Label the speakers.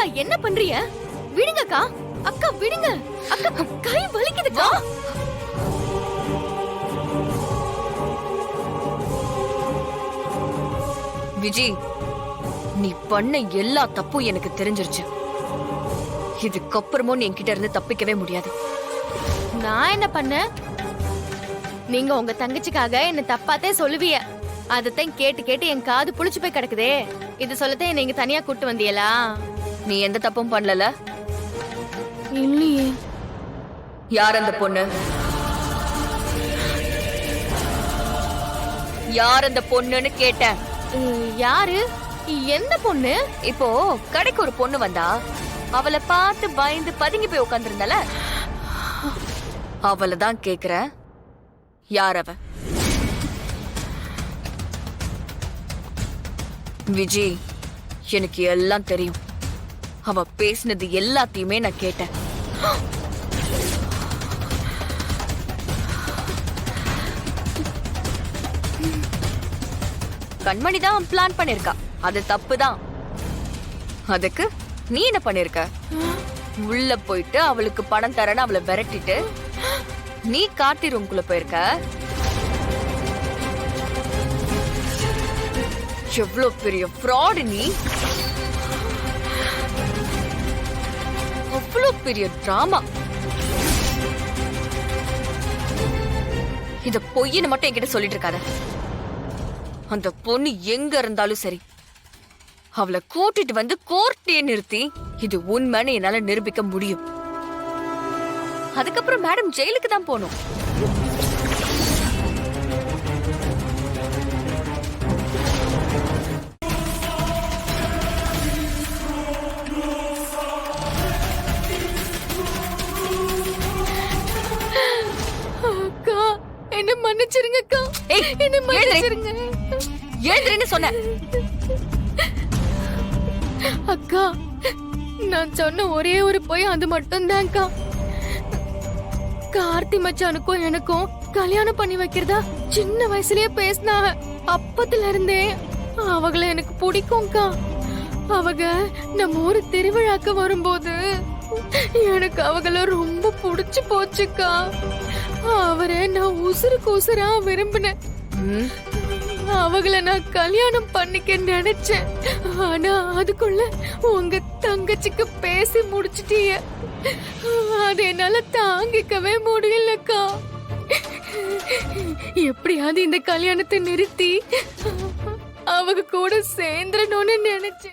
Speaker 1: அக்கா என்ன பண்றீங்க? விடுங்கக்கா, அக்கா விடுங்க. அக்கா கை வலிக்குதுக்கா.
Speaker 2: விஜி, நீ பண்ண எல்லா தப்பும் எனக்கு தெரிஞ்சிருச்சு. இதுக்கப்புறமும் நீ என்கிட்ட இருந்து தப்பிக்கவே முடியாது.
Speaker 1: நான் என்ன பண்ண? நீங்க உங்க தங்கச்சிக்காக என்ன தப்பாத்தே சொல்லுவீங்க. அதத்தான் கேட்டு கேட்டு என் காது புளிச்சு போய் கிடக்குதே. இது சொல்லத்தான் நீங்க தனியா கூட்டு வந்தீங்களா?
Speaker 2: நீ எந்த தப்பும் பண்ணல.
Speaker 1: இல்லையே.
Speaker 2: யார் அந்த பொண்ணு? யார் அந்த பொண்ணுன்னு கேட்டேன்.
Speaker 1: யாரு? எந்த பொண்ணு?
Speaker 2: இப்போ கடைக்கு ஒரு பொண்ணு வந்தா, அவளை பார்த்து பயந்து பதுங்கி போய் உட்கார்ந்திருந்தால, அவளை தான் கேக்குற. யார் அவ? விஜி, எனக்கு எல்லாம் தெரியும். அவ பேசினது எல்லாத்தையுமே நான் கேட்டேன். கண்மணி தான் பிளான் பண்ணிருக்கா. அது தப்புதான். அதுக்கு நீ என்ன பண்ணிருக்க? உள்ள போயிட்டு அவளுக்கு பணம் தரேன்னு அவளை விரட்டிட்டு நீ காட்டி ரூம்குள்ள போயிருக்க. எவ்வளவு பெரிய ஃப்ராட் நீ! அவ்வளவு பெரிய டிராமா. இத பொய்ன்னு மட்டும் என்கிட்ட சொல்லிட்டு இருக்காத. அந்த பொண்ணு எங்க இருந்தாலும் சரி, அவளை கூட்டிட்டு வந்து கோர்ட்லயே நிறுத்தி இது உண்மைன்னு என்னால நிரூபிக்க முடியும். அதுக்கப்புறம் மேடம் ஜெயிலுக்கு தான் போகணும்.
Speaker 1: அக்கா என்ன மன்னிச்சிருங்க அக்கா. என்ன மன்னிச்சிருங்க.
Speaker 2: எழுதுறேன்னு சொன்ன.
Speaker 1: அக்கா நான் சொன்ன ஒரே ஒரு பொய் அது மட்டும் தான் அக்கா. கார்த்தி மச்சானுக்கும் எனக்கும் கல்யாணம் பண்ணி வைக்கிறதா சின்ன வயசுலயே பேசினாங்க. அப்பத்துல இருந்தே அவங்கள எனக்கு பிடிக்கும்க்கா. அவங்க நம்ம ஊரு திருவிழாக்கு வரும்போது எனக்கு அவங்கள ரொம்ப பிடிச்சு போச்சுக்கா. அவரை நான் உசுருக்கு உசுரா விரும்பினேன். அவங்கள நான் கல்யாணம் பண்ணிக்க நினைச்சேன். ஆனா அதுக்குள்ள உங்க தங்கச்சிக்கு பேசி முடிச்சிட்டீங்க. அது என்னால தாங்கிக்கவே முடியலக்கா. எப்படியாவது இந்த கல்யாணத்தை நிறுத்தி அவங்க கூட சேர்ந்துடணும்னு நினைச்சேன்.